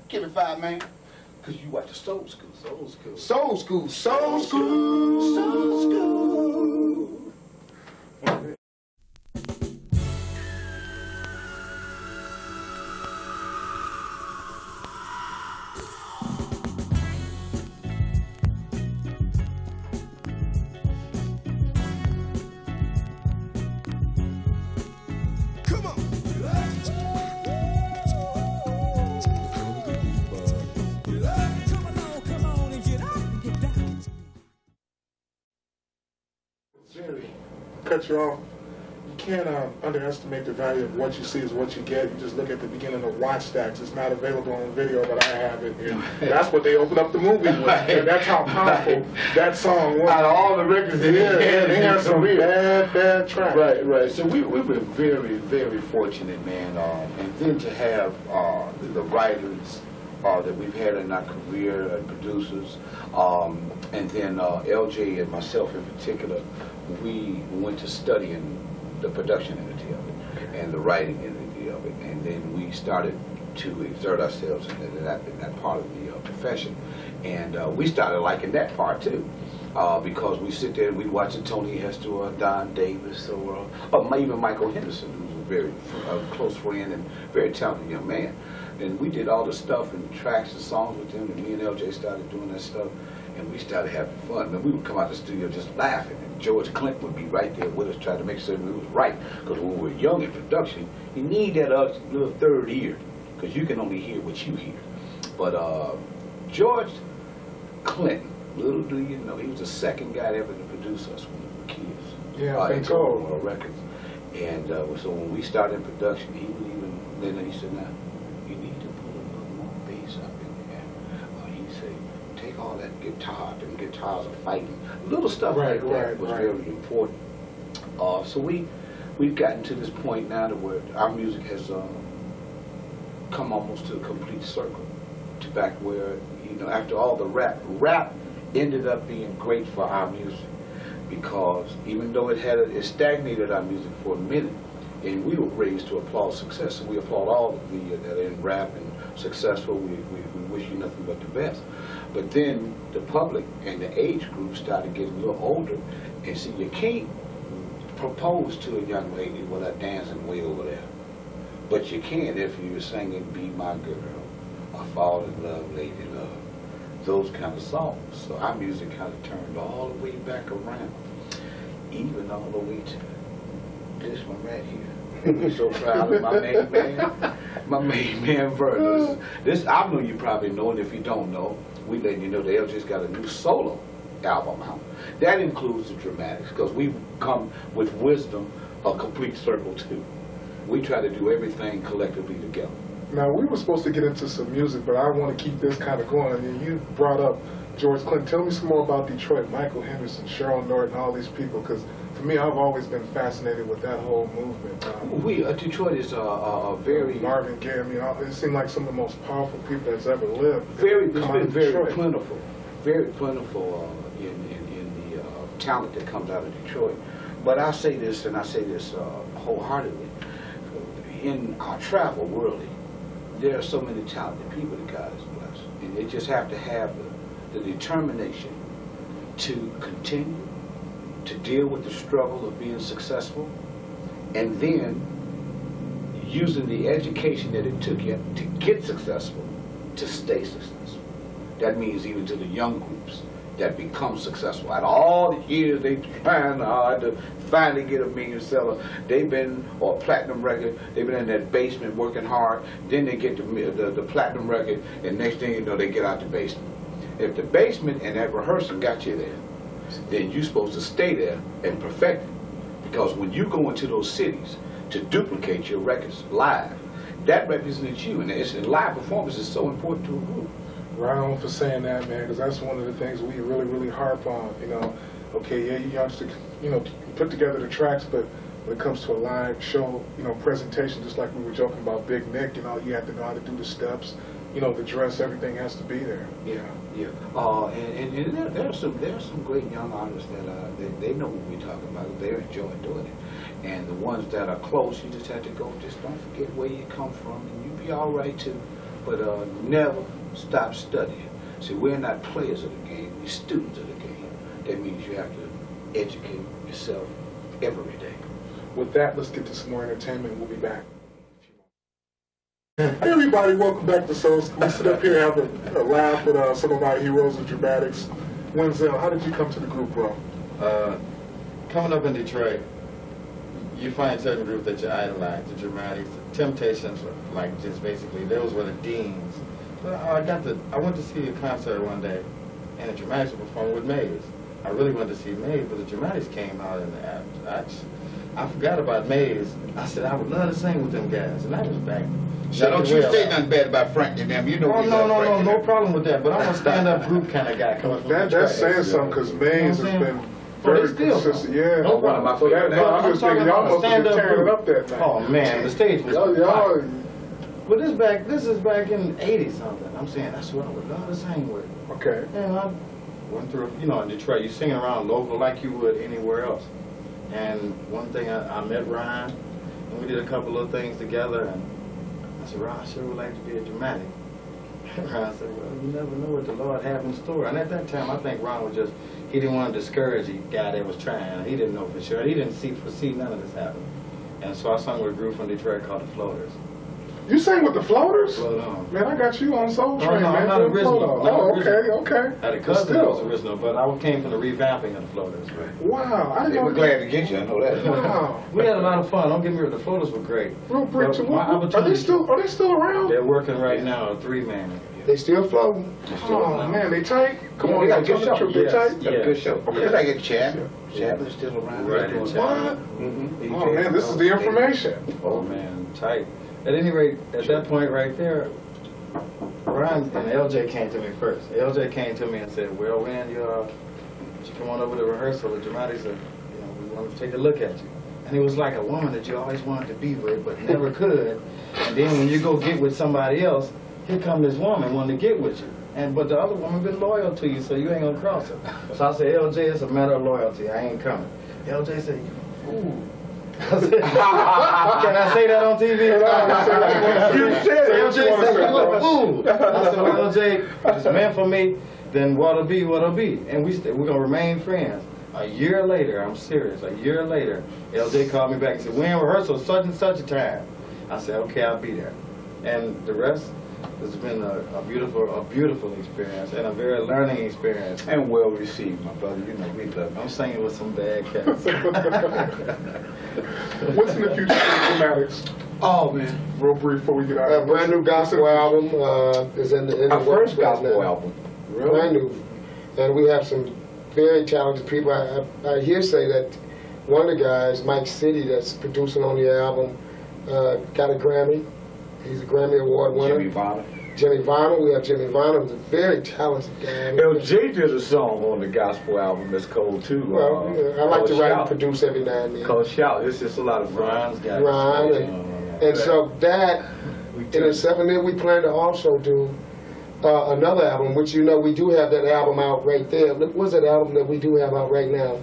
Give it 5, man. Because you watch the Soul School. Soul School. Soul School. Soul School. Soul School. Cut you off. You can't underestimate the value of what you see is what you get. You just look at the beginning of Watch Stacks. It's not available on video, but I have it. And that's what they opened up the movie with. And that's how powerful that song was. Out of all the records, they had some bad tracks. Right. So we've been very, very fortunate, man. And then to have the writers that we've had in our career, and producers, and then LJ and myself in particular, we went to studying the production entity of it and the writing entity of it, and then we started to exert ourselves in that part of the profession, and we started liking that part too, because we sit there and we watch Tony Hester or Don Davis or even Michael Henderson, who's a very close friend and very talented young man. And we did all the stuff and tracks and songs with them, and me and LJ started doing that stuff, and we started having fun. And we would come out of the studio just laughing, and George Clinton would be right there with us trying to make sure we was right. Because when we were young in production, you need that little third ear, because you can only hear what you hear. But George Clinton, little do you know, he was the second guy ever to produce us when we were kids. Yeah, I think so. On records. And so when we started in production, he would then he said, now, you need to put a little more bass up in there. He said, take all that guitar, them guitars are fighting. Little stuff like that was very important. So we've gotten to this point now to where our music has come almost to a complete circle. To back where, you know, after all the rap ended up being great for our music, because even though it stagnated our music for a minute, and we were raised to applaud success, and we applaud all of the that are in rap and successful. We wish you nothing but the best. But then the public and the age group started getting a little older, and see, you can't propose to a young lady without dancing way over there. But you can if you're singing "Be My Girl" or "Fall in Love, Lady Love," those kind of songs. So our music kind of turned all the way back around, even all the way to this one right here. I'm so proud of my main man, Vernon. This I know you probably know, and if you don't know, we letting you know that LJ's got a new solo album out. That includes the dramatics, because we've come with wisdom, a complete circle too. We try to do everything collectively together. Now, we were supposed to get into some music, but I want to keep this kind of going. And you brought up George Clinton. Tell me some more about Detroit, Michael Henderson, Cheryl Norton, all these people, because for me, I've always been fascinated with that whole movement. Detroit is a very... Marvin Gaye, I mean, it seemed like some of the most powerful people that's ever lived. It's been very plentiful in the talent that comes out of Detroit. But I say this, and I say this wholeheartedly, in our travel worldly, there are so many talented people that God has blessed. And they just have to have the determination to continue to deal with the struggle of being successful, and then using the education that it took you to get successful to stay successful. That means even to the young groups that become successful. Out of all the years they've trying hard to finally get a million seller, they've been, or a platinum record, they've been in that basement working hard, then they get the platinum record, and next thing you know, they get out the basement. If the basement and that rehearsal got you there, then you're supposed to stay there and perfect it. Because when you go into those cities to duplicate your records live, that represents you, and live performance is so important to a group. Right on for saying that, man, because that's one of the things we really, really harp on. You know, okay, yeah, you youngsters, you know, put together the tracks, but when it comes to a live show, you know, presentation, just like we were joking about Big Nick, you know, you have to know how to do the steps, you know, the dress, everything has to be there. Yeah. And there are some great young artists that they know what we're talking about. They enjoy doing it. And the ones that are close, you just have to go. Just don't forget where you come from, and you'll be all right too. but never stop studying. See, we're not players of the game, we're students of the game. That means you have to educate yourself every day. With that, let's get to some more entertainment. We'll be back. Hey everybody, welcome back to Soul School. We sit up here and have a laugh with some of our heroes of dramatics. Wenzel, how did you come to the group, bro? Coming up in Detroit, you find certain groups that you idolize, the dramatics, the Temptations, like just basically, those were the deans. But I went to see a concert one day, and the dramatics were performing with Maze. I really wanted to see Maze, but the dramatics came out, and I forgot about Maze. I said, I would love to sing with them guys, and that was back. Now, don't you say nothing bad about Frank and them. You know no problem with that. But I'm a stand-up group kind of guy coming from That's saying something, because Maze has been very consistent. Yeah. No problem. So I'm just thinking y'all must have been tearing it up that night. Oh man, the stage was y'all. But this is back in '80 something. I'm saying that's what I would love to sing with. Okay. And I went through, in Detroit, you singing around local like you would anywhere else. And one thing, I met Ryan, and we did a couple of things together, and I said, Ron, I sure would like to be a dramatic. Ron said, well, you never know what the Lord have in store. And at that time, I think Ron was just, he didn't want to discourage the guy that was trying. He didn't know for sure. He didn't foresee none of this happening. And so I sung with a group from Detroit called the Floaters. You sang with the Floaters? Float on. Man, I got you on Soul Train, no, man. I'm not original. Oh, okay. I had a cousin that was original, but I came from the revamping of the Floaters. Right. Wow, I didn't know. We're glad to get you, I know that. Wow. We had a lot of fun. Don't get me wrong, the Floaters were great. Real brick to are they still around? They're working right now, a 3-man. They still floating. Oh man, they tight. Come on, they got a good show. They tight. Got a good show. Just like a Chapman's still around. Right. What? Oh man, this is the information. Oh man, tight. At any rate, at that point right there, Ryan and LJ came to me first. LJ came to me and said, well, Wen, you come on over to rehearsal. The dramatics are, we want to take a look at you. And he was like a woman that you always wanted to be with, but never could. And then when you go get with somebody else, here come this woman wanting to get with you. But the other woman been loyal to you, so you ain't gonna cross her. So I said, LJ, it's a matter of loyalty. I ain't coming. LJ said, you fool. I said, can I say that on TV? You said it. LJ said, you a fool. I said, well, LJ, if it's meant for me, then what'll be, what'll be. And we're gonna remain friends. A year later, I'm serious, a year later, LJ called me back and said, we're in rehearsal such and such a time. I said, okay, I'll be there. And the rest has been a beautiful experience and a very learning experience. And well received, my brother. We love you. I'm singing with some bad cats. What's in the future for dramatics? Oh man, Real brief before we get out A of brand new gospel album is in the our works first right gospel now. album. Brand new. And we have some very talented people. I hear say that one of the guys, Mike City, that's producing on the album, got a Grammy. He's a Grammy Award winner. Jimmy Varner. We have Jimmy Varner, who's a very talented guy. LJ did a song on the gospel album that's cold too. Well, I like to write and produce every now and then. Called Shout. It's just a lot of fun. And so that, in itself, and then we plan to also do another album, which we do have that album out right there. What's that album that we do have out right now?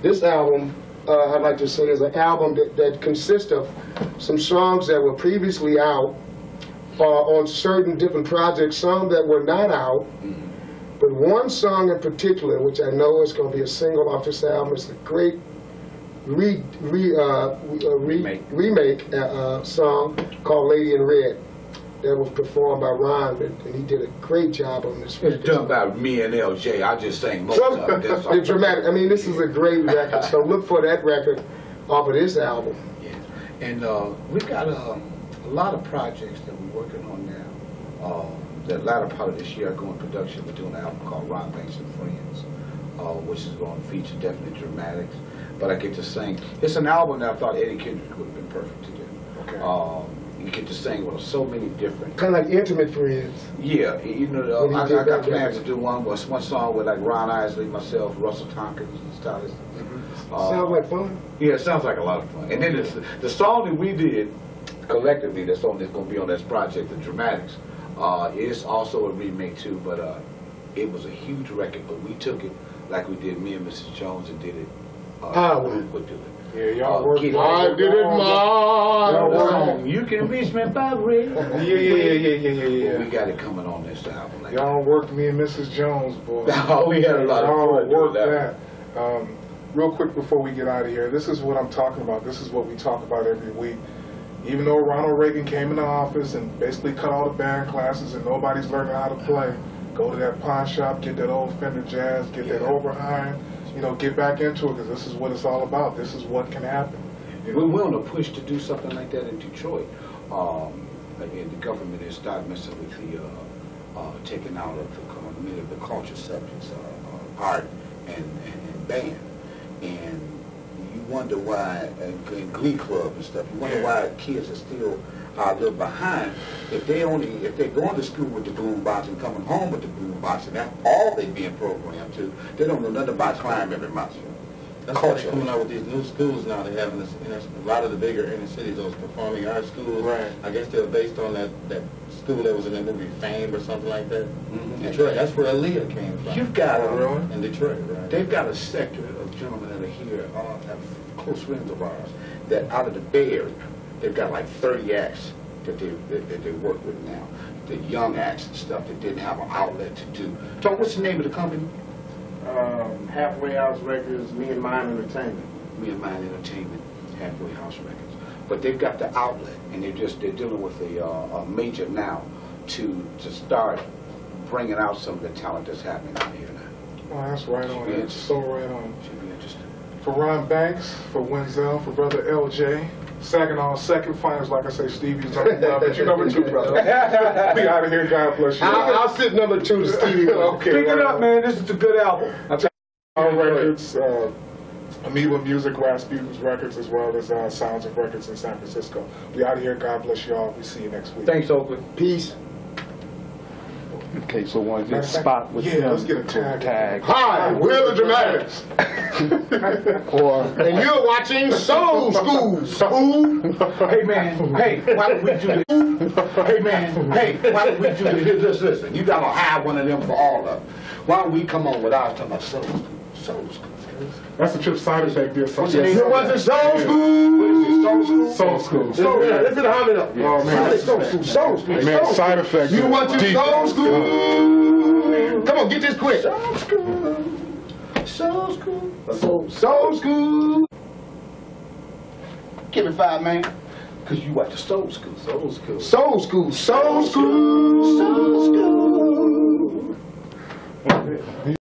This album, I'd like to say, is an album that consists of some songs that were previously out on certain different projects, some that were not out, but one song in particular, which I know is going to be a single off this album, is a great remake song called Lady in Red that was performed by Ron, and he did a great job on this. It's done by me and LJ. I just sang most of it. It's dramatic. I mean, this is a great record, so look for that record off of this album. Yeah. And we've got a lot of projects that we're working on now. The latter part of this year, going production, we're doing an album called Ron Banks and Friends, which is going to feature definitely dramatics. But I get to sing. It's an album that I thought Eddie Kendrick would have been perfect to do. Okay. You get to sing with so many different. Kind of like Intimate Friends. Yeah, I got plans to do one song with like Ron Isley, myself, Russell Tompkins, and stylist. Sounds like fun. Yeah, it sounds like a lot of fun. And then the song that we did collectively, that's going to be on this project, the Dramatics, is also a remake too. But it was a huge record. But we took it like we did me and Mrs. Jones and did it. Would do it. Yeah, y'all work. Get I did it Y'all work my on. way. You can reach me by radio. Yeah. We got it coming on this album. Like Y'all worked me and Mrs. Jones, boy. Oh, we had a lot of Y'all fun doing worked that. that. Real quick before we get out of here, this is what I'm talking about. This is what we talk about every week. Even though Ronald Reagan came into office and basically cut all the band classes and nobody's learning how to play, go to that pawn shop, get that old Fender Jazz, get that Oberheim, you know, get back into it, because this is what it's all about. This is what can happen. We're on a push to do something like that in Detroit. Again, the government has started messing with the taking out of many of the culture subjects, art and band. And you wonder why, in Glee Club and stuff, you wonder why kids are still a little behind. If they're going to school with the boom box and coming home with the boom box, and that's all they being programmed to, they don't know nothing about climb every mouse. That's why they're coming out with these new schools now. They have a lot of the bigger inner cities, those performing arts schools. Right. I guess they're based on that school that was in that movie Fame or something like that. Mm-hmm. Detroit. That's where Aaliyah came from. You've got in Detroit, right? They've got a sector of gentlemen that are here, have close friends of ours, that out of the Bay Area, they've got like 30 acts that they work with now. The young acts and stuff that didn't have an outlet to do. So what's the name of the company? Halfway House Records, Me and Mine Entertainment. Me and Mine Entertainment, Halfway House Records. But they've got the outlet, and they're dealing with a major now to start bringing out some of the talent that's happening out here now. Oh, that's right on. It's so right on. Should be interesting. For Ron Banks, for Wenzel, for Brother LJ, Saginaw second finals, like I say, Stevie's number one, but you number two, brother. We out of here, God bless you. I'll sit number 2 to Stevie. Okay, Pick it up, man. This is a good album. Our records, Amoeba Music, Rasputin's Records, as well as Sounds of Records in San Francisco. We out of here. God bless you all. We see you next week. Thanks, Oakland. Peace. Okay, so want to get a spot with yeah, let's get a tag. Hi, we're the Dramatics. And you're watching Soul School. Hey, man. Hey, why don't we do this? Hey, man. Hey, why don't we do this? Here, just listen. You got to hire one of them for all of them. Why don't we come on with ours talking about Soul School? Soul School. That's a trip side effect there. What's the name? It wasn't Soul School. What is it? Soul School? Soul School. Listen to how many. Oh, man. Soul School. Soul School. Man, side effect. You want to deep. Soul School? Come on, get this quick. Soul School. Soul School. Soul School. Give me 5, man. Because you at the Soul School. Soul School. Soul School. Soul School. Soul School.